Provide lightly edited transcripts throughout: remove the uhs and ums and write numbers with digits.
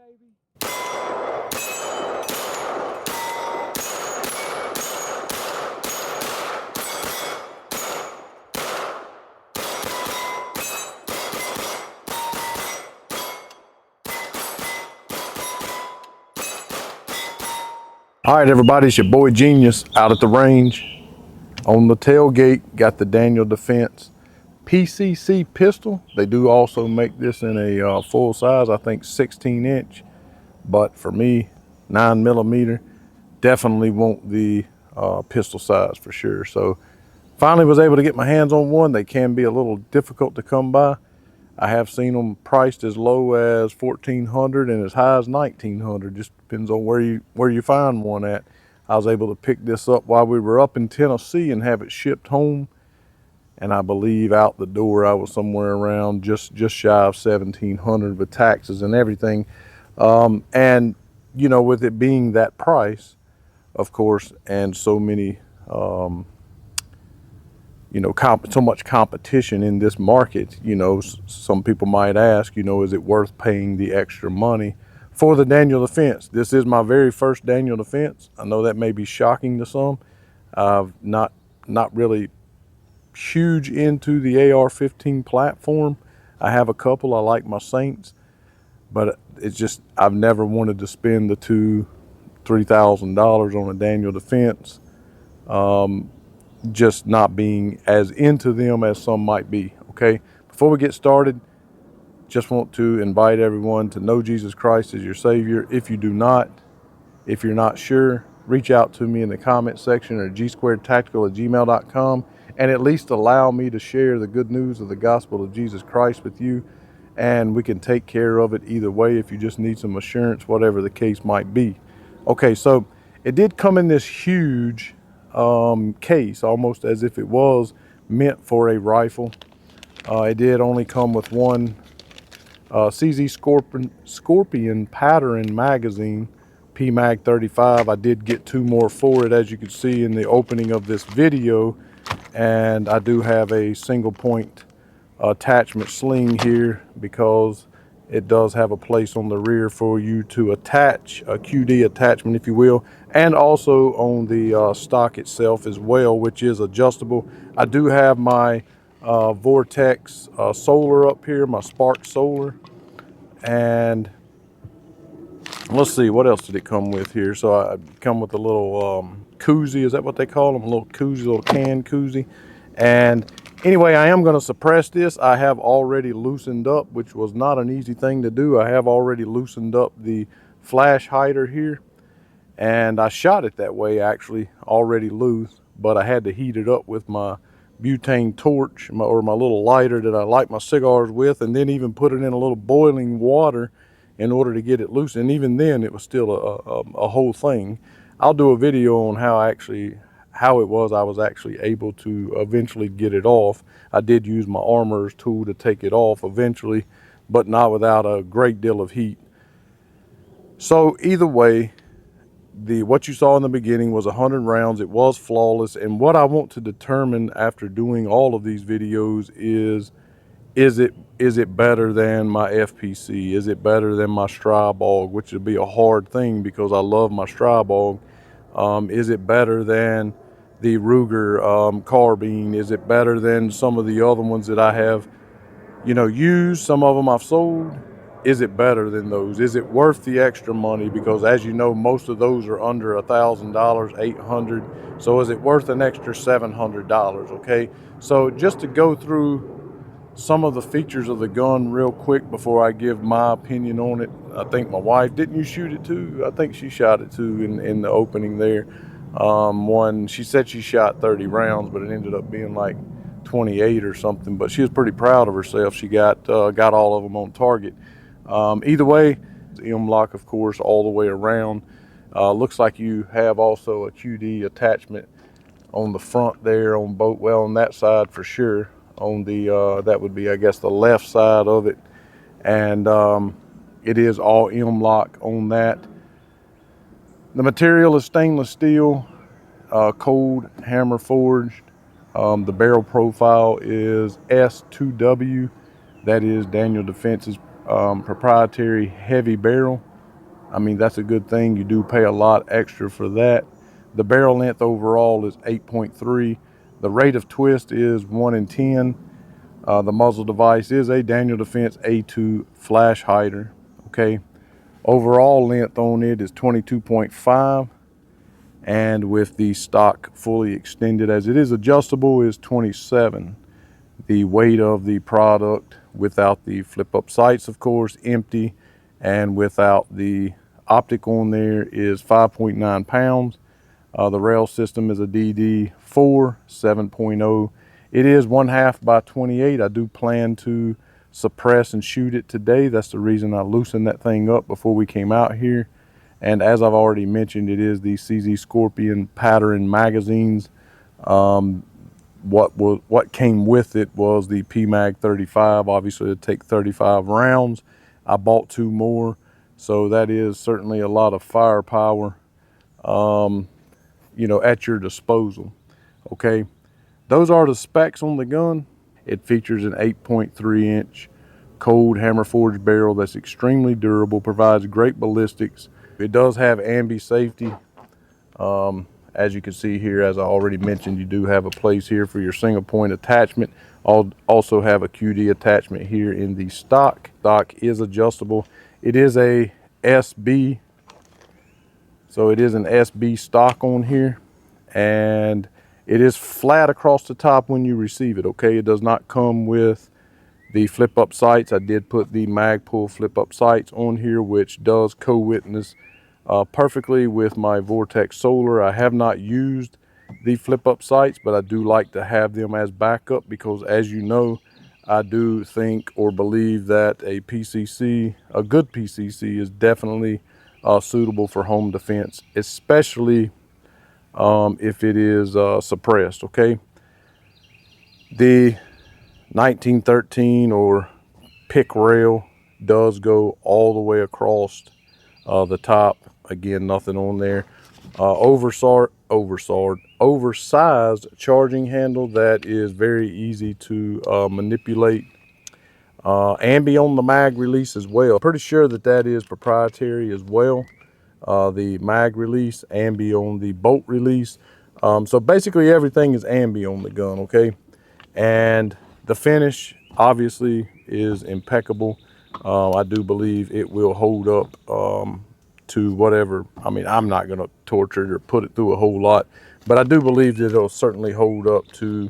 All right, everybody, it's your boy Genius out at the range. On the tailgate, got the Daniel Defense PCC Pistol. They do also make this in a full size, I think 16 inch. But for me, 9mm, definitely want the pistol size for sure. So finally was able to get my hands on one. They can be a little difficult to come by. I have seen them priced as low as $1,400 and as high as $1,900. Just depends on where you find one at. I was able to pick this up while we were up in Tennessee and have it shipped home. And I believe out the door I was somewhere around just shy of $1,700 with taxes and everything. And you know, with it being that price, of course, and so many you know, so much competition in this market, you know, some people might ask, you know, is it worth paying the extra money for the Daniel Defense? This is my very first Daniel Defense. I know that may be shocking to some. I've not really huge into the AR-15 platform. I have a couple. I like my Saints, but it's just, I've never wanted to spend the $2,000-$3,000 on a Daniel Defense. Just not being as into them as some might be. Okay, before we get started, just want to invite everyone to know Jesus Christ as your Savior. If you do not, if you're not sure, reach out to me in the comment section or gsquaredtactical@gmail.com and at least allow me to share the good news of the gospel of Jesus Christ with you, and we can take care of it either way if you just need some assurance, whatever the case might be. Okay, so it did come in this huge case, almost as if it was meant for a rifle. It did only come with one CZ Scorpion pattern magazine, PMag 35. I did get two more for it, as you can see in the opening of this video, and I do have a single point attachment sling here because it does have a place on the rear for you to attach a QD attachment, if you will, and also on the stock itself as well, which is adjustable. I do have my Vortex solar up here, my Spark solar, and let's see, what else did it come with here? So I come with a little koozie, is that what they call them? A little koozie, little can koozie. And anyway, I am going to suppress this. I have already loosened up, which was not an easy thing to do. I have already loosened up the flash hider here, and I shot it that way actually, already loose, but I had to heat it up with my butane torch, or my little lighter that I light my cigars with, and then even put it in a little boiling water in order to get it loose. And even then it was still a whole thing. I'll do a video on how I was actually able to eventually get it off. I did use my armorer's tool to take it off eventually, but not without a great deal of heat. So either way, what you saw in the beginning was 100 rounds. It was flawless. And what I want to determine after doing all of these videos is it better than my FPC? Is it better than my Strybog, which would be a hard thing because I love my Strybog. Is it better than the Ruger carbine? Is it better than some of the other ones that I have, you know, used? Some of them I've sold. Is it better than those? Is it worth the extra money? Because as you know, most of those are under $1,000, $800. So is it worth an extra $700? Okay, so just to go through some of the features of the gun real quick before I give my opinion on it. I think my wife, didn't you shoot it too? I think she shot it too in the opening there. She said she shot 30 rounds, but it ended up being like 28 or something, but she was pretty proud of herself. She got all of them on target. Either way, M-lock, of course, all the way around. Looks like you have also a QD attachment on the front there on both, well, on that side for sure. On the that would be, I guess, the left side of it, and it is all M-lock on that. The material is stainless steel, cold hammer forged. The barrel profile is S2W. That is Daniel Defense's proprietary heavy barrel. I mean, that's a good thing. You do pay a lot extra for that. The barrel length overall is 8.3. The rate of twist is 1 in 10. The muzzle device is a Daniel Defense A2 flash hider. Okay. Overall length on it is 22.5. And with the stock fully extended, as it is adjustable, is 27. The weight of the product without the flip up sights, of course, empty, and without the optic on there is 5.9 pounds. The rail system is a DD4 7.0. It is 1/2 by 28. I do plan to suppress and shoot it today. That's the reason I loosened that thing up before we came out here. And as I've already mentioned, it is the CZ Scorpion pattern magazines. What came with it was the PMag 35. Obviously, it'd take 35 rounds. I bought 2 more, so that is certainly a lot of firepower, you know, at your disposal. Okay, those are the specs on the gun. It features an 8.3-inch cold hammer forged barrel that's extremely durable, provides great ballistics. It does have ambi safety. As you can see here, as I already mentioned, you do have a place here for your single point attachment. I'll also have a QD attachment here in the stock. Stock is adjustable. It is a SB, so it is an SB stock on here, and it is flat across the top when you receive it. Okay, it does not come with the flip up sights. I did put the Magpul flip up sights on here, which does co-witness perfectly with my Vortex Solar. I have not used the flip up sights, but I do like to have them as backup because, as you know, I do think or believe that a PCC, a good PCC, is definitely suitable for home defense, especially if it is suppressed. Okay, the 1913 or pick rail does go all the way across the top. Again, nothing on there. Oversized charging handle that is very easy to manipulate. Ambi on the mag release as well. Pretty sure that that is proprietary as well. The mag release, ambi on the bolt release. So basically everything is ambi on the gun, okay? And the finish obviously is impeccable. I do believe it will hold up to whatever. I mean, I'm not going to torture it or put it through a whole lot, but I do believe that it'll certainly hold up to,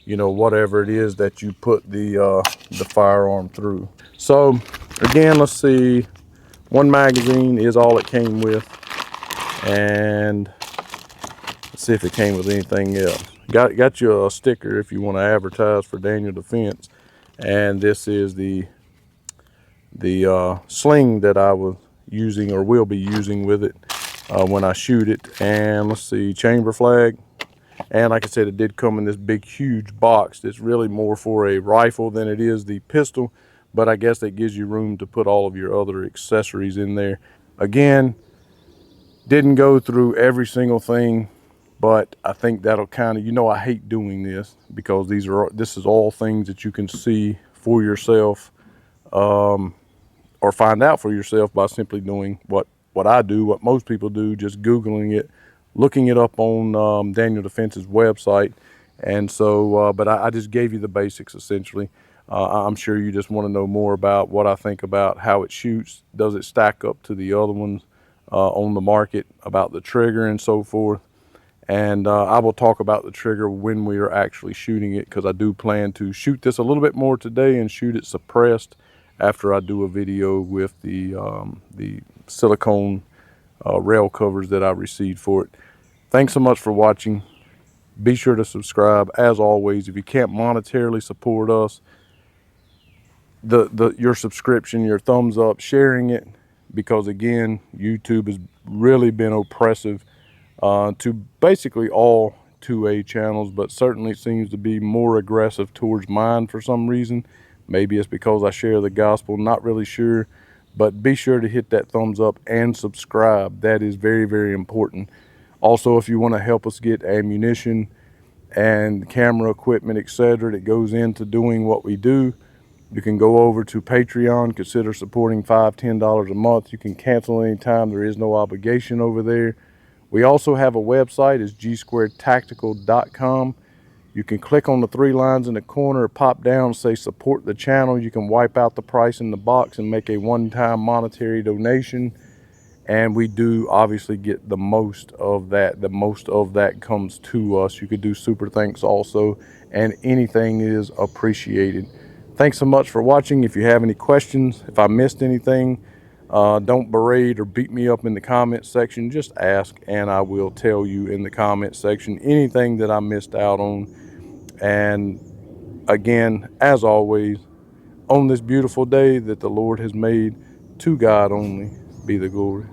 you know, whatever it is that you put the firearm through. So again, let's see, 1 magazine is all it came with, and let's see if it came with anything else. Got you a sticker if you want to advertise for Daniel Defense, and this is the sling that I was using or will be using with it when I shoot it. And let's see, chamber flag. And like I said, it did come in this big huge box that's really more for a rifle than it is the pistol, but I guess that gives you room to put all of your other accessories in there. Again, didn't go through every single thing, but I think that'll kind of, you know, I hate doing this because this is all things that you can see for yourself, or find out for yourself by simply doing what I do, what most people do, just Googling it, looking it up on Daniel Defense's website. And so, but I just gave you the basics essentially. I'm sure you just want to know more about what I think about how it shoots. Does it stack up to the other ones on the market, about the trigger and so forth. And I will talk about the trigger when we are actually shooting it, because I do plan to shoot this a little bit more today and shoot it suppressed after I do a video with the silicone rail covers that I received for it. Thanks so much for watching. Be sure to subscribe. As always, if you can't monetarily support us, your subscription, your thumbs up, sharing it, because again, YouTube has really been oppressive to basically all 2A channels, but certainly seems to be more aggressive towards mine for some reason. Maybe it's because I share the gospel, not really sure. But be sure to hit that thumbs up and subscribe. That is very, very important. Also, if you want to help us get ammunition and camera equipment, etc., that goes into doing what we do, You can go over to Patreon, consider supporting $5, $10 a month. You can cancel anytime. There is no obligation over there. We also have a website, it's gsquaredtactical.com. You can click on the 3 lines in the corner, pop down, say support the channel. You can wipe out the price in the box and make a one-time monetary donation. And we do obviously get the most of that. The most of that comes to us. You could do super thanks also, and anything is appreciated. Thanks so much for watching. If you have any questions, if I missed anything, don't berate or beat me up in the comment section. Just ask and I will tell you in the comment section anything that I missed out on. And again, as always, on this beautiful day that the Lord has made, to God only be the glory.